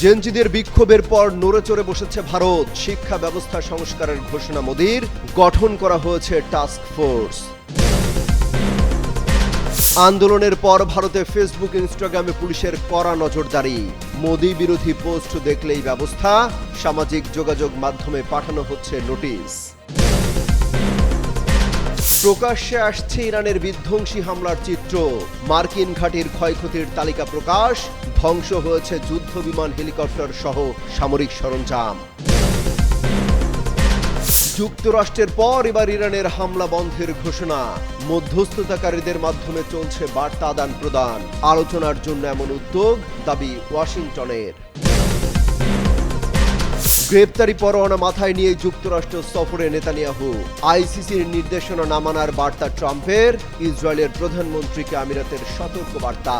জেনজিদের বিক্ষোভের পর নড়েচড়ে বসেছে ভারত। শিক্ষা ব্যবস্থা সংস্কারের ঘোষণা মোদির, গঠন করা হয়েছে টাস্ক ফোর্স। আন্দোলনের পর ভারতে ফেসবুক ইনস্টাগ্রামে পুলিশের কড়া নজরদারি। মোদি বিরোধী পোস্ট দেখলেই ব্যবস্থা, সামাজিক যোগাযোগ মাধ্যমে পাঠানো হচ্ছে নোটিশ। প্রকাশ্যে আসছে ইরানের বিধ্বংসী হামলার চিত্র। মার্কিন ঘাঁটির ক্ষয়ক্ষতির তালিকা প্রকাশ, ধ্বংস হয়েছে যুদ্ধ বিমান, হেলিকপ্টার সহ সামরিক সরঞ্জাম। যুক্তরাষ্ট্রের পর এবার ইরানের হামলা বন্ধের ঘোষণা। মধ্যস্থতাকারীদের মাধ্যমে চলছে বার্তা আদান প্রদান। আলোচনার জন্য এমন উদ্যোগ, দাবি ওয়াশিংটনের। গ্রেপ্তারি পরোয়ানা মাথায় নিয়ে যুক্তরাষ্ট্র সফরে নেতানিয়াহু। আইসিসির নির্দেশনা না মানার বার্তা ট্রাম্পের, ইসরায়েলের প্রধানমন্ত্রীকে আমিরাতের সতর্ক বার্তা।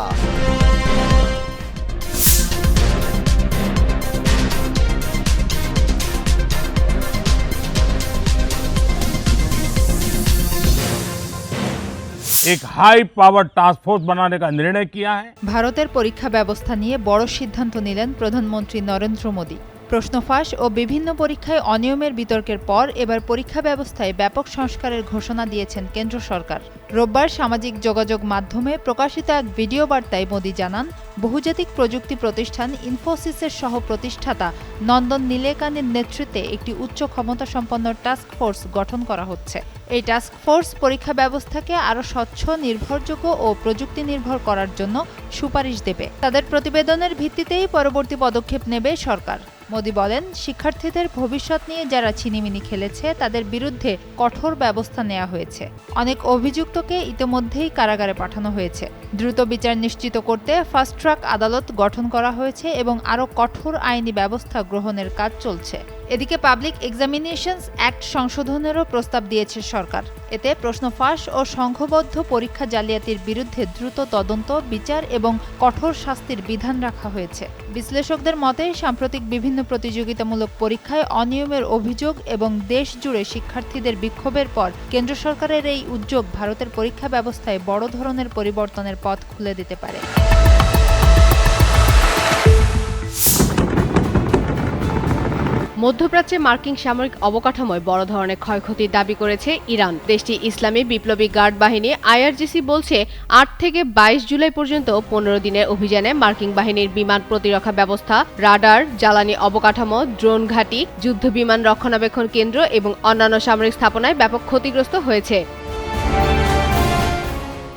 एक हाई पावर टास्क फोर्स बनाने का निर्णय किया है। ভারতের পরীক্ষা ব্যবস্থা নিয়ে বড় সিদ্ধান্ত নিলেন প্রধানমন্ত্রী নরেন্দ্র মোদী। প্রশ্ন ফাঁস ও বিভিন্ন পরীক্ষায় অনিয়মের বিতর্কের পর এবার পরীক্ষা ব্যবস্থায় ব্যাপক সংস্কারের ঘোষণা দিয়েছেন কেন্দ্র সরকার। রোববার সামাজিক যোগাযোগ মাধ্যমে প্রকাশিত এক ভিডিও বার্তায় মোদী জানান, বহুজাতিক প্রযুক্তি প্রতিষ্ঠান ইনফোসিসের সহ প্রতিষ্ঠাতা নন্দন নিলেকানির নেতৃত্বে একটি উচ্চ ক্ষমতাসম্পন্ন টাস্ক ফোর্স গঠন করা হচ্ছে। এই টাস্ক ফোর্স পরীক্ষা ব্যবস্থাকে আরও স্বচ্ছ, নির্ভরযোগ্য ও প্রযুক্তি নির্ভর করার জন্য সুপারিশ দেবে। তাদের প্রতিবেদনের ভিত্তিতেই পরবর্তী পদক্ষেপ নেবে সরকার। মোদী বলেন, শিক্ষার্থীদের ভবিষ্যৎ নিয়ে যারা ছিনিমিনি খেলেছে তাদের বিরুদ্ধে কঠোর ব্যবস্থা নেওয়া হয়েছে। অনেক অভিযুক্তকে ইতিমধ্যেই কারাগারে পাঠানো হয়েছে। দ্রুত বিচার নিশ্চিত করতে ফাস্ট ট্র্যাক আদালত গঠন করা হয়েছে এবং আরও কঠোর আইনি ব্যবস্থা গ্রহণের কাজ চলছে। এদিকে পাবলিক এক্সামিনেশনস অ্যাক্ট সংশোধনেরও প্রস্তাব দিয়েছে সরকার। এতে প্রশ্ন ফাঁস ও সংঘবদ্ধ পরীক্ষা জালিয়াতির বিরুদ্ধে দ্রুত তদন্ত, বিচার এবং কঠোর শাস্তির বিধান রাখা হয়েছে। বিশ্লেষকদের মতে, সাম্প্রতিক বিভিন্ন প্রতিযোগিতামূলক পরীক্ষায় অনিয়মের অভিযোগ এবং দেশ জুড়ে শিক্ষার্থীদের বিক্ষোভের পর কেন্দ্র সরকারের এই উদ্যোগ ভারতের পরীক্ষা ব্যবস্থায় বড় ধরনের পরিবর্তনের পথ খুলে দিতে পারে। মধ্যপ্রাচ্যে মার্কিন সামরিক অবকাঠামোয় বড় ধরনের ক্ষয়ক্ষতির দাবি করেছে ইরান। দেশটি ইসলামী বিপ্লবী গার্ড বাহিনী আইআরজিসি বলছে, ৮ থেকে ২২ জুলাই পর্যন্ত ১৫ দিনের অভিযানে মার্কিন বাহিনীর বিমান প্রতিরক্ষা ব্যবস্থা, রাডার, জ্বালানি অবকাঠামো, ড্রোন ঘাঁটি, যুদ্ধ বিমান রক্ষণাবেক্ষণ কেন্দ্র এবং অন্যান্য সামরিক স্থাপনায় ব্যাপক ক্ষতিগ্রস্ত হয়েছে।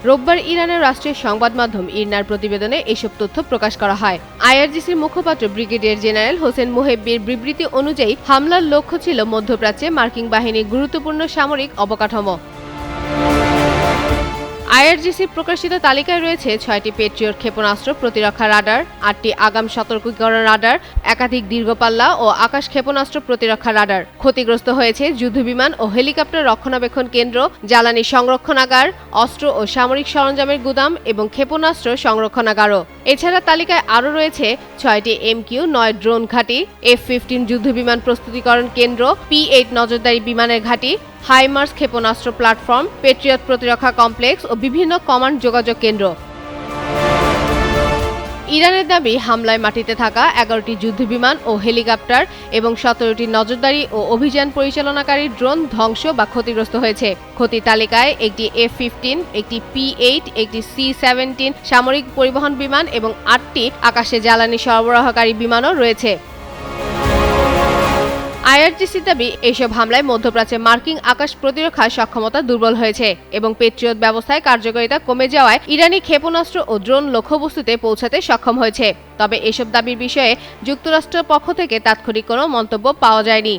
রোববার ইরানের রাষ্ট্রীয় সংবাদ মাধ্যম ইরনার প্রতিবেদনে এসব তথ্য প্রকাশ করা হয়। আইআরজিসির মুখপাত্র ব্রিগেডিয়ার জেনারেল হোসেন মোহেব্বির বিবৃতি অনুযায়ী, হামলার লক্ষ্য ছিল মধ্যপ্রাচ্যে মার্কিন বাহিনীর গুরুত্বপূর্ণ সামরিক অবকাঠামো। আইআরজিসির প্রকাশিত তালিকায় রয়েছে ৬টি পেট্রিয়ট ক্ষেপণাস্ত্র প্রতিরক্ষা রাডার, ৮টি আগাম সতর্কীকরণ রাডার, একাধিক দীর্ঘপাল্লা ও আকাশ ক্ষেপণাস্ত্র প্রতিরক্ষা রাডার। ক্ষতিগ্রস্ত হয়েছে যুদ্ধবিমান ও হেলিকপ্টার রক্ষণাবেক্ষণ কেন্দ্র, জ্বালানি সংরক্ষণাগার, অস্ত্র ও সামরিক সরঞ্জামের গুদাম এবং ক্ষেপণাস্ত্র সংরক্ষণাগারও। এছাড়া তালিকায় আরও রয়েছে ৬টি MQ-9 ড্রোন ঘাঁটি, F-15 যুদ্ধবিমান প্রস্তুতিকরণ কেন্দ্র, P-8 নজরদারি বিমানের ঘাঁটি, হাইমার্স ক্ষেপণাস্ত্র প্ল্যাটফর্ম, পেট্রিয়ট প্রতিরক্ষা কমপ্লেক্স ও বিভিন্ন কমান্ড যোগাযোগ কেন্দ্র। ইরানের দাবি, হামলায় মাটিতে থাকা 11টি যুদ্ধবিমান ও হেলিকপ্টার এবং 17টি নজরদারি ও অভিযান পরিচালনাকারী ড্রোন ধ্বংস বা ক্ষতিগ্রস্ত হয়েছে। ক্ষতির তালিকায় একটি F-15, একটি P-8, একটি C-17 সামরিক পরিবহন বিমান এবং 8টি আকাশে জ্বালানি সরবরাহকারী বিমানও রয়েছে। আইআরজিসির দাবি, এইসব হামলায় মধ্যপ্রাচ্যে মার্কিন আকাশ প্রতিরক্ষার সক্ষমতা দুর্বল হয়েছে এবং পেট্রিয়ট ব্যবস্থায় কার্যকারিতা কমে যাওয়ায় ইরানি ক্ষেপণাস্ত্র ও ড্রোন লক্ষ্যবস্তুতে পৌঁছাতে সক্ষম হয়েছে। তবে এসব দাবির বিষয়ে যুক্তরাষ্ট্রের পক্ষ থেকে তাৎক্ষণিক কোনো মন্তব্য পাওয়া যায়নি।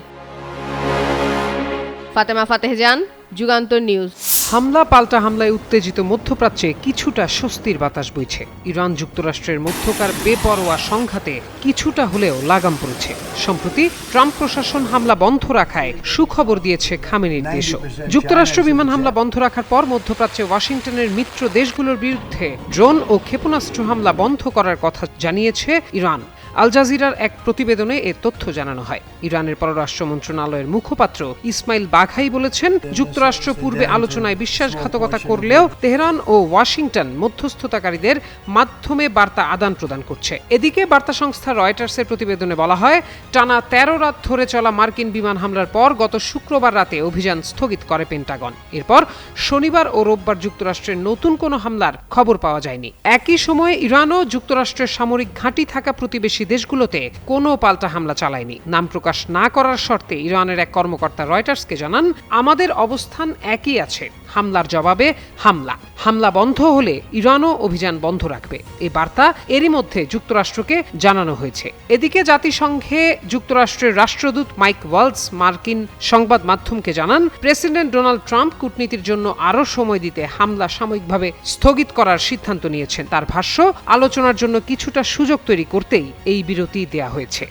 ফাতেমা ফাতেহজান, যুগান্তর নিউজ। হামলা পাল্টা হামলায় উত্তেজিত মধ্যপ্রাচ্যে কিছুটা স্বস্তির বাতাস বইছে। ইরান যুক্তরাষ্ট্রের মধ্যকার বেপরোয়া সংঘাতে কিছুটা হলেও লাগাম পড়েছে। সম্প্রতি ট্রাম্প প্রশাসন হামলা বন্ধ রাখায় সুখবর দিয়েছে খামেনির দেশও। যুক্তরাষ্ট্র বিমান হামলা বন্ধ রাখার পর মধ্যপ্রাচ্যে ওয়াশিংটনের মিত্র দেশগুলোর বিরুদ্ধে ড্রোন ও ক্ষেপণাস্ত্র হামলা বন্ধ করার কথা জানিয়েছে ইরান। আল জাজিরার এক প্রতিবেদনে এ তথ্য জানানো হয়। ইরানের পররাষ্ট্র মন্ত্রণালয়ের মুখপাত্র ইসমাইল বাঘাই বলেছেন, যুক্তরাষ্ট্র পূর্বে আলোচনায় বিশ্বাসঘাতকতা করলেও তেহরান ও ওয়াশিংটন মধ্যস্থতাকারীদের মাধ্যমে বার্তা আদান প্রদান করছে। এদিকে বার্তা সংস্থা রয়টার্সের প্রতিবেদনে বলা হয়, টানা 13 রাত ধরে চলা মার্কিন বিমান হামলার পর গত শুক্রবার রাতে অভিযান স্থগিত করে পেন্টাগন। এরপর শনিবার ও রোববার যুক্তরাষ্ট্রের নতুন কোনো হামলার খবর পাওয়া যায়নি। একই সময়ে ইরানও যুক্তরাষ্ট্রের সামরিক ঘাঁটি থাকা প্রতিবেশী দেশগুলোতে কোনো পাল্টা হামলা চালায়নি। নাম প্রকাশ না করার শর্তে ইরানের এক কর্মকর্তা রয়টার্সকে জানান, আমাদের অবস্থান একই আছে, হামলার জবাবে হামলা। হামলা বন্ধ হলে ইরানও অভিযান বন্ধ রাখবে। এই বার্তা এরই মধ্যে যুক্তরাষ্ট্রকে জানানো হয়েছে। এদিকে জাতিসংঘে যুক্তরাষ্ট্রের রাষ্ট্রদূত মাইক ওয়ালস মার্কিন সংবাদ মাধ্যমকে জানান, প্রেসিডেন্ট ডোনাল্ড ট্রাম্প কূটনীতির জন্য আরও সময় দিতে হামলা সাময়িকভাবে স্থগিত করার সিদ্ধান্ত নিয়েছেন। তার ভাষ্য, আলোচনার জন্য কিছুটা সুযোগ তৈরি করতেই এই বিরতি দেয়া হয়েছে।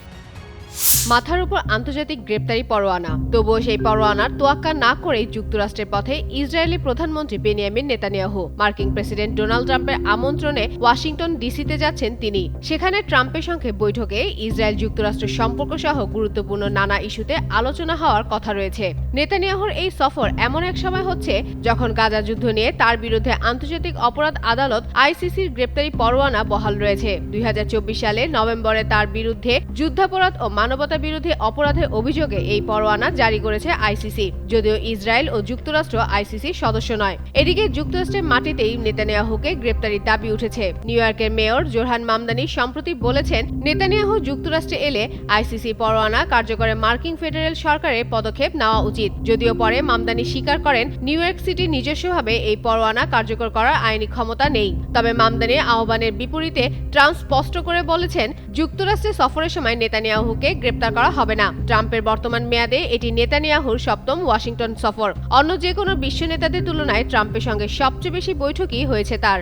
মাথার উপর আন্তর্জাতিক গ্রেপ্তারি পরোয়ানা, তবুও সেই পরোয়ানার তোয়াক্কা না করেই যুক্তরাষ্ট্রের পথে ইসরায়েলি প্রধানমন্ত্রী বেনিয়ামিন নেতানিয়াহু। মার্কিন প্রেসিডেন্ট ডোনাল্ড ট্রাম্পের আমন্ত্রণে ওয়াশিংটন ডিসিতে যাচ্ছেন তিনি। সেখানে ট্রাম্পের সঙ্গে বৈঠকে ইসরায়েল যুক্তরাষ্ট্রের সম্পর্ক সহ গুরুত্বপূর্ণ নানা ইস্যুতে আলোচনা হওয়ার কথা রয়েছে। নেতানিয়াহুর এই সফর এমন এক সময় হচ্ছে যখন গাজা যুদ্ধ নিয়ে তার বিরুদ্ধে আন্তর্জাতিক অপরাধ আদালত আইসিসির গ্রেপ্তারি পরোয়ানা বহাল রয়েছে। 2024 সালে নভেম্বরে তার বিরুদ্ধে যুদ্ধাপরাধ ও মানবতা বিরোধী অপরাধের অভিযোগে এই পরোয়ানা জারি করেছে আইসিসি, যদিও ইসরায়েল ও যুক্তরাষ্ট্র আইসিসির সদস্য নয়। এদিকে যুক্তরাষ্ট্রের মাটিতেই নেতানিয়াহুকে গ্রেপ্তারির দাবি উঠেছে। নিউ ইয়র্কের মেয়র জোরহান মামদানি সম্প্রতি বলেছেন, নেতানিয়াহু যুক্তরাষ্ট্রে এলে আইসিসি পরোয়ানা কার্যকরে মার্কিন ফেডারেল সরকারের পদক্ষেপ নেওয়া উচিত। যদিও পরে মামদানি স্বীকার করেন, নিউ ইয়র্ক সিটি নিজস্বভাবে এই পরোয়ানা কার্যকর করার আইনি ক্ষমতা নেই। তবে মামদানির আহ্বানের বিপরীতে ট্রাম্প স্পষ্ট করে বলেছেন, যুক্তরাষ্ট্রে সফরের সময় নেতানিয়াহুকে গ্রেপ্তার করা হবে না। ট্রাম্পের বর্তমান মেয়াদে এটি নেতানিয়াহুর সপ্তম ওয়াশিংটন সফর। অন্য যে কোনো বিশ্ব নেতাদের তুলনায় ট্রাম্পের সঙ্গে সবচেয়ে বেশি বৈঠকই হয়েছে তার।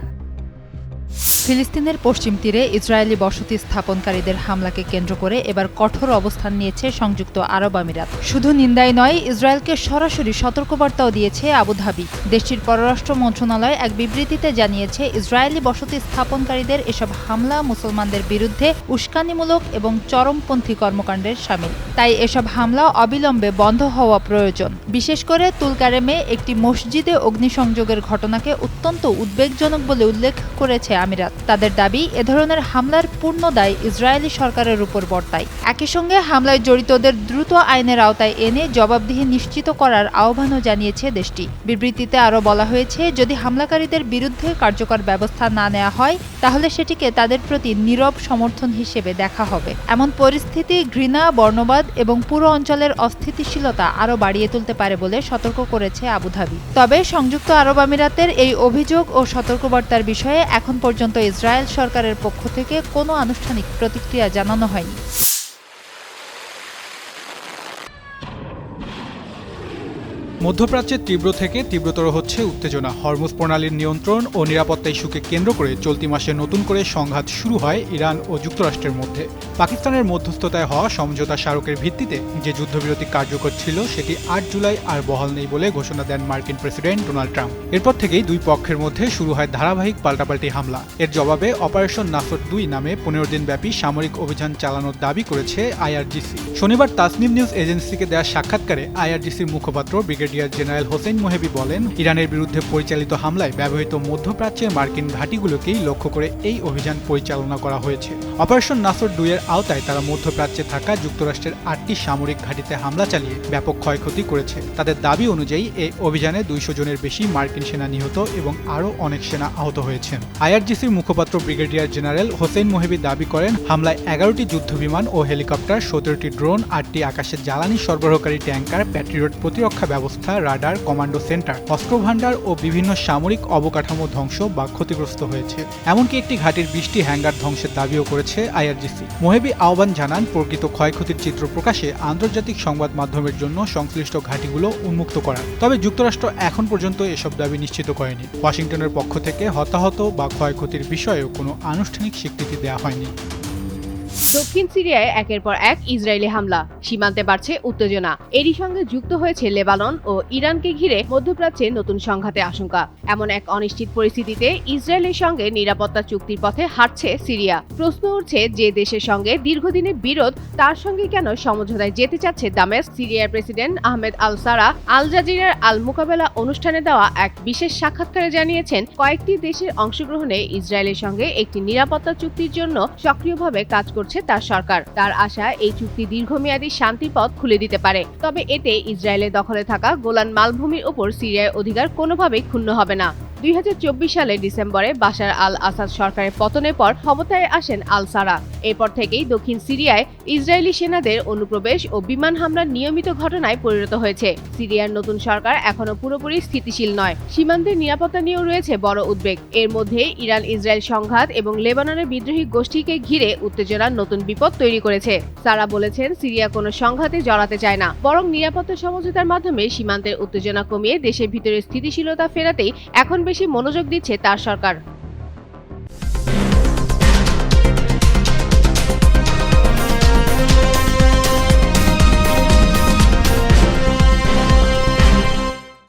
ফিলিস্তিনের পশ্চিম তীরে ইসরায়েলি বসতি স্থাপনকারীদের হামলাকে কেন্দ্র করে এবার কঠোর অবস্থান নিয়েছে সংযুক্ত আরব আমিরাত। শুধু নিন্দাই নয়, ইসরায়েলকে সরাসরি সতর্কবার্তাও দিয়েছে আবুধাবি। দেশটির পররাষ্ট্র মন্ত্রণালয় এক বিবৃতিতে জানিয়েছে, ইসরায়েলি বসতি স্থাপনকারীদের এসব হামলা মুসলমানদের বিরুদ্ধে উস্কানিমূলক এবং চরমপন্থী কর্মকাণ্ডের শামিল। তাই এসব হামলা অবিলম্বে বন্ধ হওয়া প্রয়োজন। বিশেষ করে তুলকারেমে একটি মসজিদে অগ্নিসংযোগের ঘটনাকে অত্যন্ত উদ্বেগজনক বলে উল্লেখ করেছে আমিরাত। তাদের দাবি, এ ধরনের হামলার পূর্ণ দায় ইসরায়েলি সরকারের উপর বর্তায়। একই সঙ্গে হামলায় জড়িতদের দ্রুত আইনের আওতায় এনে জবাবদিহি নিশ্চিত করার আহ্বানও জানিয়েছে দেশটি। বিবৃতিতে আরও বলা হয়েছে, যদি হামলাকারীদের বিরুদ্ধে কার্যকর ব্যবস্থা না নেওয়া হয়, তাহলে সেটিকে তাদের প্রতি নীরব সমর্থন হিসেবে দেখা হবে। এমন পরিস্থিতি ঘৃণা, বর্ণবাদ এবং পুরো অঞ্চলের অস্থিতিশীলতা আরও বাড়িয়ে তুলতে পারে বলে সতর্ক করেছে আবুধাবি। তবে সংযুক্ত আরব আমিরাতের এই অভিযোগ ও সতর্কবার্তার বিষয়ে এখন পর্যন্ত ইসরায়েল সরকারের পক্ষ থেকে কোনো আনুষ্ঠানিক প্রতিক্রিয়া জানানো হয়নি। মধ্যপ্রাচ্যের তীব্র থেকে তীব্রতর হচ্ছে উত্তেজনা। হরমুজ প্রণালীর নিয়ন্ত্রণ ও নিরাপত্তা ইস্যুকে কেন্দ্র করে চলতি মাসে নতুন করে সংঘাত শুরু হয় ইরান ও যুক্তরাষ্ট্রের মধ্যে। পাকিস্তানের মধ্যস্থতায় হওয়া সমঝোতা স্মারকের ভিত্তিতে যে যুদ্ধবিরতি কার্যকর ছিল সেটি 8 জুলাই আর বহাল নেই বলে ঘোষণা দেন মার্কিন প্রেসিডেন্ট ডোনাল্ড ট্রাম্প। এরপর থেকেই দুই পক্ষের মধ্যে শুরু হয় ধারাবাহিক পাল্টাপাল্টি হামলা। এর জবাবে অপারেশন নাসর 2 নামে 15 দিনব্যাপী সামরিক অভিযান চালানোর দাবি করেছে আইআরজিসি। শনিবার তাসনিম নিউজ এজেন্সিকে দেওয়া সাক্ষাৎকারে আইআরজিসির মুখপাত্র ব্রিগেডিয়ার জেনারেল হোসেন মোহেবি বলেন, ইরানের বিরুদ্ধে পরিচালিত হামলায় ব্যবহৃত মধ্যপ্রাচ্যের মার্কিন ঘাঁটিগুলোকেই লক্ষ্য করে এই অভিযান পরিচালনা করা হয়েছে। অপারেশন নাসর 2 এর আওতায় তারা মধ্যপ্রাচ্যে থাকা যুক্তরাষ্ট্রের 8টি সামরিক ঘাঁটিতে হামলা চালিয়ে ব্যাপক ক্ষয়ক্ষতি করেছে। তাদের দাবি অনুযায়ী এই অভিযানে 200 জনের বেশি মার্কিন সেনা নিহত এবং আরও অনেক সেনা আহত হয়েছেন। আইআরজিসির মুখপাত্র ব্রিগেডিয়ার জেনারেল হোসেন মোহেবি দাবি করেন, হামলায় 11টি যুদ্ধবিমান ও হেলিকপ্টার, 17টি ড্রোন, 8টি আকাশে জ্বালানি সরবরাহকারী ট্যাঙ্কার, প্যাট্রিয়ট প্রতিরক্ষা ব্যবস্থা, রাডার, কমান্ডো সেন্টার, অস্ত্র ভান্ডার ও বিভিন্ন সামরিক অবকাঠামো ধ্বংস বা ক্ষতিগ্রস্ত হয়েছে। এমনকি একটি ঘাঁটির 20টি হ্যাঙ্গার ধ্বংসের দাবিও করেছে আইআরজিসি। মোহেবি আহ্বান জানান, প্রকৃত ক্ষয়ক্ষতির চিত্র প্রকাশে আন্তর্জাতিক সংবাদ মাধ্যমের জন্য সংশ্লিষ্ট ঘাঁটিগুলো উন্মুক্ত করা। তবে যুক্তরাষ্ট্র এখন পর্যন্ত এসব দাবি নিশ্চিত করেনি। ওয়াশিংটনের পক্ষ থেকে হতাহত বা ক্ষয়ক্ষতির বিষয়েও কোনো আনুষ্ঠানিক স্বীকৃতি দেওয়া হয়নি। দক্ষিণ সিরিয়ায় একের পর এক ইসরায়েলি হামলা, সীমান্তে বাড়ছে উত্তেজনা। এরই সঙ্গে যুক্ত হয়েছে লেবানন ও ইরানকে ঘিরে মধ্যপ্রাচ্যে নতুন সংঘাতের আশঙ্কা। এমন এক অনিশ্চিত পরিস্থিতিতে ইসরায়েলের সঙ্গে নিরাপত্তা চুক্তির পথে হাঁটছে সিরিয়া। প্রশ্ন উঠছে, যে দেশের সঙ্গে দীর্ঘদিনের বিরোধ, তার সঙ্গে কেন সমঝোতায় যেতে চাচ্ছে দামেস্ক? সিরিয়ার প্রেসিডেন্ট আহমেদ আল সারা আল জাজিরার আল মুকাবেলা অনুষ্ঠানে দেওয়া এক বিশেষ সাক্ষাৎকারে জানিয়েছেন, কয়েকটি দেশের অংশগ্রহণে ইসরায়েলের সঙ্গে একটি নিরাপত্তা চুক্তির জন্য সক্রিয়ভাবে কাজ করছে তার সরকার। তার আশা, এই চুক্তি দীর্ঘমেয়াদী শান্তির পথ খুলে দিতে পারে। তবে এতে ইসরায়েলের দখলে থাকা গোলান মালভূমির উপর সিরিয়ার অধিকার কোনোভাবেই ক্ষুণ্ণ হবে না। 2024 সালের ডিসেম্বরে বাশার আল আসাদ সরকারের পতনের পর ক্ষমতায় আসেন আল সারা। এরপর থেকেই দক্ষিণ সিরিয়ায় ইসরায়েলি সেনাদের অনুপ্রবেশ ও বিমান হামলার নিয়মিত ঘটনায় পরিণত হয়েছে। সিরিয়ার নতুন সরকার এখনো পুরোপুরি স্থিতিশীল নয়। সীমান্তের নিরাপত্তা নিয়েও রয়েছে বড় উদ্বেগ। এর মধ্যে ইরান ইসরায়েল সংঘাত এবং লেবাননের বিদ্রোহী গোষ্ঠীকে ঘিরে উত্তেজনার নতুন বিপদ তৈরি করেছে। সারা বলেছেন, সিরিয়া কোনো সংঘাতে জড়াতে চায় না, বরং নিরাপত্তা সমঝোতার মাধ্যমে সীমান্তের উত্তেজনা কমিয়ে দেশের ভিতরে স্থিতিশীলতা ফেরাতেই এখন বেশি মনোযোগ দিচ্ছে তার সরকার।